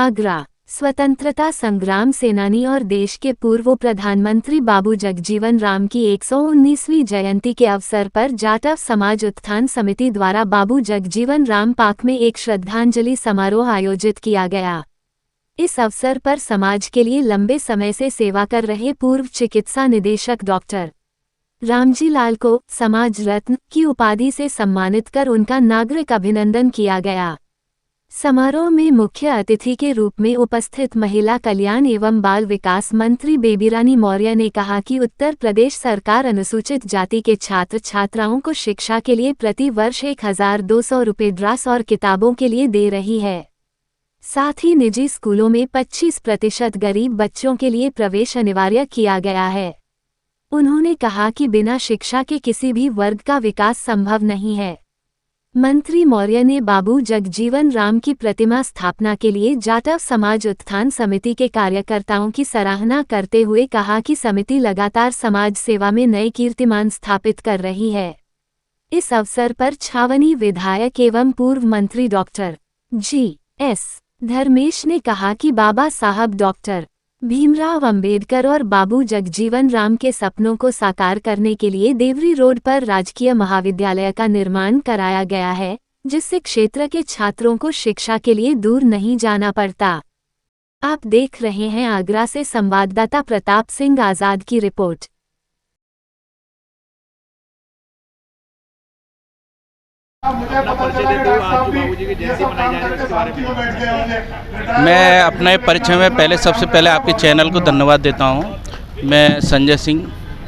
आगरा। स्वतंत्रता संग्राम सेनानी और देश के पूर्व प्रधानमंत्री बाबू जगजीवन राम की 119वीं जयंती के अवसर पर जाटव समाज उत्थान समिति द्वारा बाबू जगजीवन राम पार्क में एक श्रद्धांजलि समारोह आयोजित किया गया। इस अवसर पर समाज के लिए लंबे समय से सेवा कर रहे पूर्व चिकित्सा निदेशक डॉक्टर रामजी लाल को समाज रत्न की उपाधि से सम्मानित कर उनका नागरिक अभिनंदन किया गया। समारोह में मुख्य अतिथि के रूप में उपस्थित महिला कल्याण एवं बाल विकास मंत्री बेबीरानी मौर्य ने कहा कि उत्तर प्रदेश सरकार अनुसूचित जाति के छात्र छात्राओं को शिक्षा के लिए प्रति वर्ष 1200 रुपये ड्रेस और किताबों के लिए दे रही है। साथ ही निजी स्कूलों में 25% गरीब बच्चों के लिए प्रवेश अनिवार्य किया गया है। उन्होंने कहा कि बिना शिक्षा के किसी भी वर्ग का विकास संभव नहीं है। मंत्री मौर्य ने बाबू जगजीवन राम की प्रतिमा स्थापना के लिए जाटव समाज उत्थान समिति के कार्यकर्ताओं की सराहना करते हुए कहा कि समिति लगातार समाज सेवा में नए कीर्तिमान स्थापित कर रही है। इस अवसर पर छावनी विधायक एवं पूर्व मंत्री डॉक्टर जी.एस. धर्मेश ने कहा कि बाबा साहब डॉक्टर भीमराव अंबेडकर और बाबू जगजीवन राम के सपनों को साकार करने के लिए देवरी रोड पर राजकीय महाविद्यालय का निर्माण कराया गया है, जिससे क्षेत्र के छात्रों को शिक्षा के लिए दूर नहीं जाना पड़ता। आप देख रहे हैं आगरा से संवाददाता प्रताप सिंह आजाद की रिपोर्ट। मैं अपने परिचय में सबसे पहले आपके चैनल को धन्यवाद देता हूं। मैं संजय सिंह,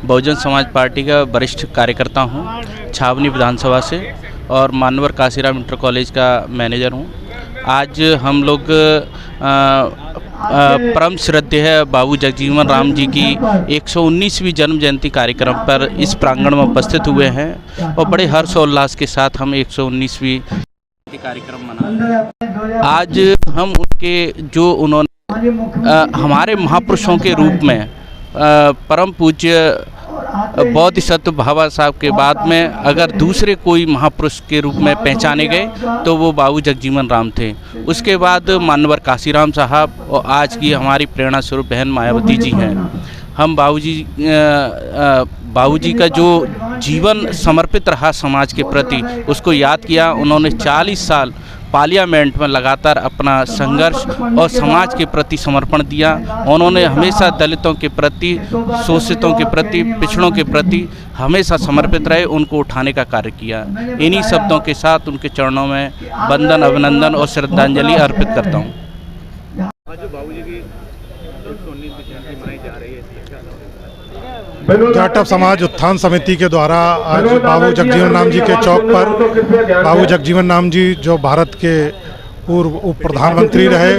बहुजन समाज पार्टी का वरिष्ठ कार्यकर्ता हूं, छावनी विधानसभा से और मानवर काशीराम इंटर कॉलेज का मैनेजर हूं। आज हम लोग परम श्रद्धेय बाबू जगजीवन राम जी की 119वीं जन्म जयंती कार्यक्रम पर इस प्रांगण में उपस्थित हुए हैं और बड़े हर्षोल्लास के साथ हम 119वीं कार्यक्रम मना। आज हम उनके जो उन्होंने हमारे महापुरुषों के रूप में परम पूज्य बोधिसत्व बाबा साहब के बाद में अगर दूसरे कोई महापुरुष के रूप में पहचाने गए तो वो बाबू जगजीवन राम थे। उसके बाद मानवर काशीराम साहब और आज की हमारी प्रेरणा स्वरूप बहन मायावती जी हैं। हम बाबूजी का जो जीवन समर्पित रहा समाज के प्रति उसको याद किया। उन्होंने 40 साल पार्लियामेंट में लगातार अपना संघर्ष और समाज के प्रति समर्पण दिया। उन्होंने हमेशा दलितों के प्रति, शोषितों के प्रति, पिछड़ों के प्रति हमेशा समर्पित रहे, उनको उठाने का कार्य किया। इन्हीं शब्दों के साथ उनके चरणों में वंदन, अभिनंदन और श्रद्धांजलि अर्पित करता हूँ। जाटव समाज उत्थान समिति के द्वारा आज बाबू जगजीवन राम जी के चौक पर बाबू जगजीवन राम जी जो भारत के पूर्व उप प्रधानमंत्री रहे,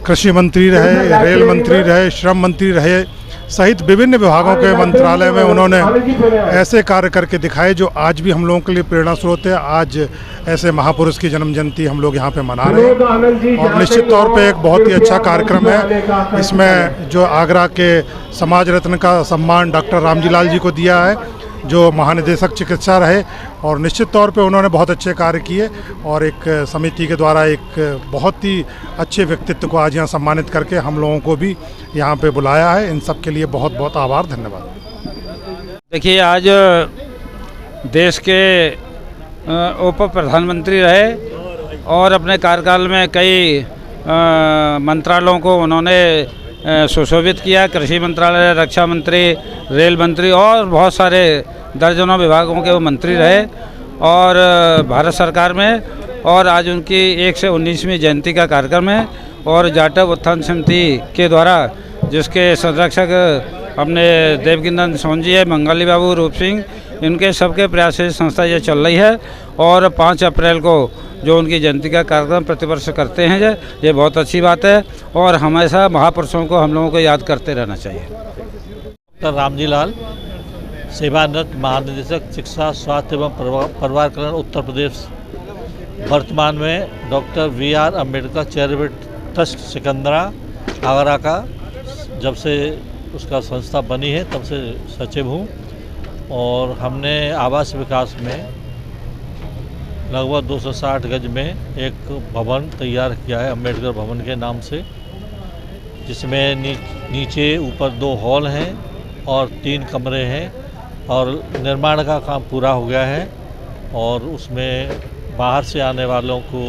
कृषि मंत्री रहे, रेल मंत्री रहे, श्रम मंत्री रहे सहित विभिन्न विभागों के मंत्रालय में उन्होंने ऐसे कार्य करके दिखाए जो आज भी हम लोगों के लिए प्रेरणा स्रोत है। आज ऐसे महापुरुष की जन्म जयंती हम लोग यहाँ पे मना रहे हैं और निश्चित तौर पे एक बहुत ही अच्छा कार्यक्रम है। इसमें जो आगरा के समाज रत्न का सम्मान डॉक्टर रामजी लाल जी को दिया है, जो महानिदेशक चिकित्सा रहे और निश्चित तौर पे उन्होंने बहुत अच्छे कार्य किए और एक समिति के द्वारा एक बहुत ही अच्छे व्यक्तित्व को आज यहाँ सम्मानित करके हम लोगों को भी यहाँ पे बुलाया है। इन सब के लिए बहुत बहुत आभार, धन्यवाद। देखिए, आज देश के उप प्रधानमंत्री रहे और अपने कार्यकाल में कई मंत्रालयों को उन्होंने सुशोभित किया। कृषि मंत्रालय, रक्षा मंत्री, रेल मंत्री और बहुत सारे दर्जनों विभागों के वो मंत्री रहे और भारत सरकार में। और आज उनकी 119वीं जयंती का कार्यक्रम है और जाटव उत्थान समिति के द्वारा जिसके संरक्षक अपने देवकीनंदन सोन जी है, मंगली बाबू, रूप सिंह, इनके सबके प्रयास से संस्था ये चल रही है और 5 अप्रैल को जो उनकी जयंती का कार्यक्रम प्रतिवर्ष करते हैं ये बहुत अच्छी बात है और हमेशा महापुरुषों को हम लोगों को याद करते रहना चाहिए। डॉक्टर रामजी लाल, सेवानिवृत्त महानिदेशक शिक्षा, स्वास्थ्य एवं परिवार कल्याण उत्तर प्रदेश, वर्तमान में doctor VR. Ambedkar charitable trust Sikandra Agra का जब से उसका संस्था बनी है तब से सचिव हूँ और हमने आवास विकास में लगभग 260 गज में एक भवन तैयार किया है अम्बेडकर भवन के नाम से, जिसमें नीचे ऊपर 2 हॉल हैं और 3 कमरे हैं और निर्माण का काम पूरा हो गया है। और उसमें बाहर से आने वालों को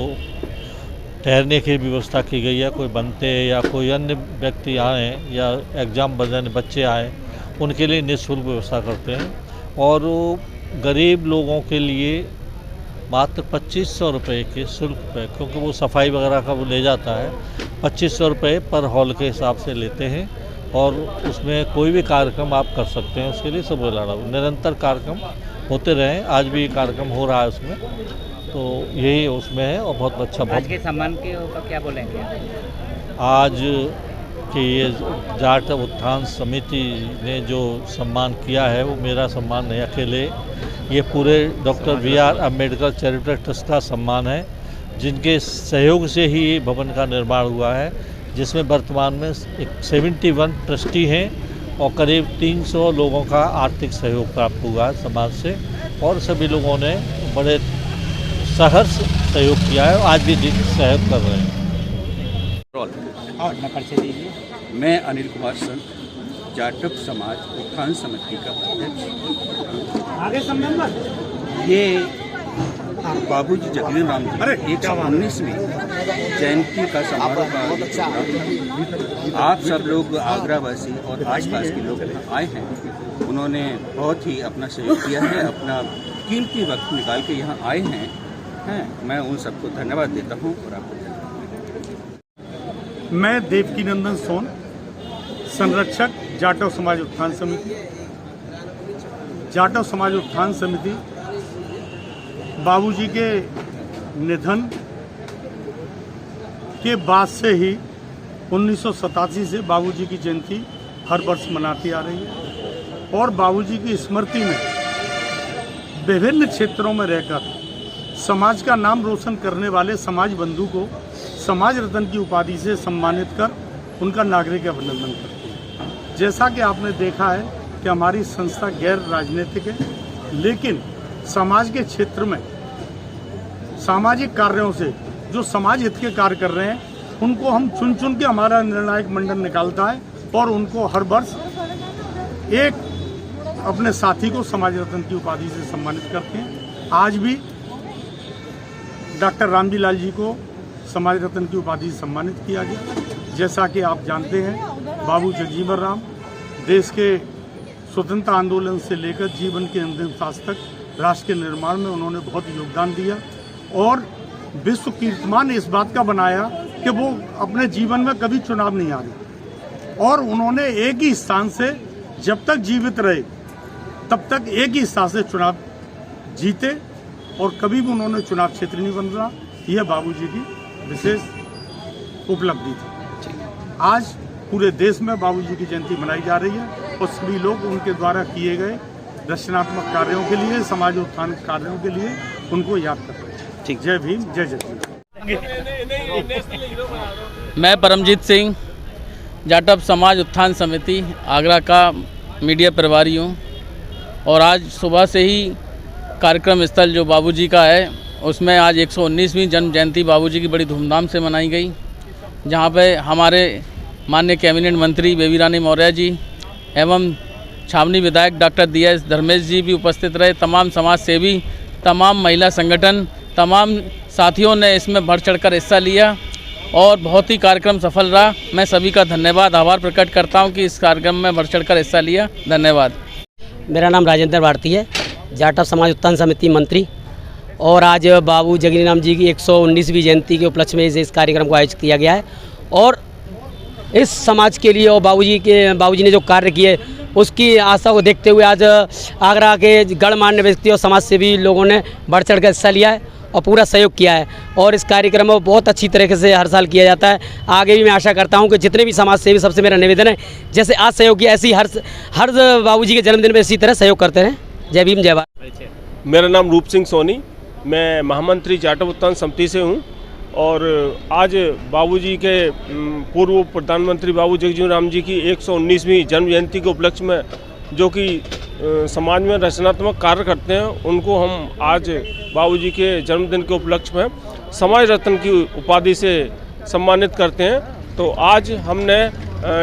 ठहरने की व्यवस्था की गई है। कोई बनते या कोई अन्य व्यक्ति आए या एग्ज़ाम बजाने बच्चे आए, उनके लिए निःशुल्क व्यवस्था करते हैं। और गरीब लोगों के लिए मात्र 2500 रुपये के शुल्क पे, क्योंकि वो सफाई वगैरह का वो ले जाता है, 2500 रुपये पर हॉल के हिसाब से लेते हैं। और उसमें कोई भी कार्यक्रम आप कर सकते हैं, उसके लिए सब निरंतर कार्यक्रम होते रहे। आज भी कार्यक्रम हो रहा है उसमें, तो यही उसमें है। और बहुत अच्छा आज के सम्मान के ऊपर क्या बोलेंगे? आज कि ये जाट उत्थान समिति ने जो सम्मान किया है वो मेरा सम्मान नहीं, अकेले ये पूरे doctor VR. Ambedkar charitable trust का सम्मान है, जिनके सहयोग से ही ये भवन का निर्माण हुआ है, जिसमें वर्तमान में 71 ट्रस्टी हैं और करीब 300 लोगों का आर्थिक सहयोग प्राप्त हुआ है समाज से। और सभी लोगों ने बड़े सहर्ष सहयोग किया है और आज भी सहयोग कर रहे हैं। मैं अनिल कुमार संत, जाटव समाज उत्थान समिति का अध्यक्ष। ये बाबूजी जगजीवन राम जी 119वीं जयंती का समारोह का आप सब लोग आगरावासी और आसपास के लोग आए हैं। उन्होंने बहुत ही अपना सहयोग किया है, अपना कीमती वक्त निकाल के यहाँ आए हैं। मैं उन सबको धन्यवाद देता हूँ। और आपको मैं देवकीनंदन सोन, संरक्षक जाटव समाज उत्थान समिति। जाटव समाज उत्थान समिति बाबूजी के निधन के बाद से ही 1987 से बाबूजी की जयंती हर वर्ष मनाती आ रही है। और बाबूजी की स्मृति में विभिन्न क्षेत्रों में रहकर समाज का नाम रोशन करने वाले समाज बंधु को समाज रत्न की उपाधि से सम्मानित कर उनका नागरिक अभिनंदन करते हैं। जैसा कि आपने देखा है कि हमारी संस्था गैर राजनीतिक है, लेकिन समाज के क्षेत्र में सामाजिक कार्यों से जो समाज हित के कार्य कर रहे हैं, उनको हम चुन चुन के हमारा निर्णायक मंडल निकालता है और उनको हर वर्ष एक अपने साथी को समाज रत्न की उपाधि से सम्मानित करते हैं। आज भी डॉक्टर रामजी लाल जी को समाज रत्न की उपाधि से सम्मानित किया गया। जैसा कि आप जानते हैं, बाबू जगजीवन राम देश के स्वतंत्रता आंदोलन से लेकर जीवन के अंतिम सांस तक राष्ट्र के निर्माण में उन्होंने बहुत योगदान दिया और विश्व कीर्तिमान इस बात का बनाया कि वो अपने जीवन में कभी चुनाव नहीं हारे और उन्होंने एक ही स्थान से जब तक जीवित रहे तब तक एक ही स्थान से चुनाव जीते और कभी भी उन्होंने चुनाव क्षेत्र नहीं बदला। यह बाबूजी की विशेष उपलब्धि थी। आज पूरे देश में बाबूजी की जयंती मनाई जा रही है और सभी लोग उनके द्वारा किए गए रचनात्मक कार्यों के लिए, समाज उत्थान कार्यों के लिए उनको याद कर रहे हैं। ठीक, जय भीम, जय जय। मैं परमजीत सिंह, जाटव समाज उत्थान समिति आगरा का मीडिया प्रभारी हूँ। और आज सुबह से ही कार्यक्रम स्थल जो बाबूजी का है, उसमें आज 119वीं जन्म जयंती बाबूजी की बड़ी धूमधाम से मनाई गई, जहाँ पे हमारे माननीय कैबिनेट मंत्री बेबी रानी मौर्य जी एवं छावनी विधायक डॉक्टर DS धर्मेश जी भी उपस्थित रहे। तमाम समाज सेवी, तमाम महिला संगठन, तमाम साथियों ने इसमें बढ़ चढ़कर हिस्सा लिया और बहुत ही कार्यक्रम सफल रहा। मैं सभी का धन्यवाद, आभार प्रकट करता हूँ कि इस कार्यक्रम में बढ़ चढ़कर हिस्सा लिया। धन्यवाद। मेरा नाम राजेंद्र भारती है, जाटव समाज उत्थान समिति मंत्री। और आज बाबू जगजीवन राम जी की 119वीं जयंती के उपलक्ष्य में इस कार्यक्रम को आयोजित किया गया है। और इस समाज के लिए और बाबूजी ने जो कार्य किए उसकी आशा को देखते हुए आज आगरा के गणमान्य व्यक्ति और समाज सेवी लोगों ने बढ़ चढ़ कर हिस्सा लिया है और पूरा सहयोग किया है। और इस कार्यक्रम में बहुत अच्छी तरीके से हर साल किया जाता है। आगे भी मैं आशा करता हूं कि जितने भी समाज सेवी, सबसे मेरा निवेदन है जैसे आज सहयोग किया ऐसे ही हर बाबूजी के जन्मदिन में इसी तरह सहयोग करते रहें। जय भीम, जय भारत। मेरा नाम रूप सिंह सोनी, मैं महामंत्री जाटव उत्थान समिति से हूं। और आज बाबूजी के पूर्व प्रधानमंत्री बाबू जगजीवन राम जी की 119वीं जन्म जयंती के उपलक्ष्य में जो कि समाज में रचनात्मक कार्य करते हैं, उनको हम आज बाबूजी के जन्मदिन के उपलक्ष्य में समाज रत्न की उपाधि से सम्मानित करते हैं। तो आज हमने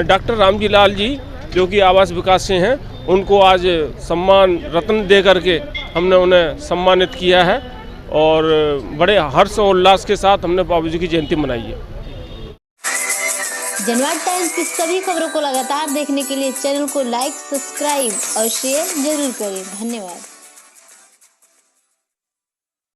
डॉक्टर रामजी लाल जी जो कि आवास विकास से हैं, उनको आज सम्मान रत्न दे करके हमने उन्हें सम्मानित किया है और बड़े हर्ष और उल्लास के साथ हमने बाबूजी की जयंती मनाई है। जनवाद टाइम्स की सभी खबरों को लगातार देखने के लिए चैनल को लाइक, सब्सक्राइब और शेयर जरूर करें। धन्यवाद।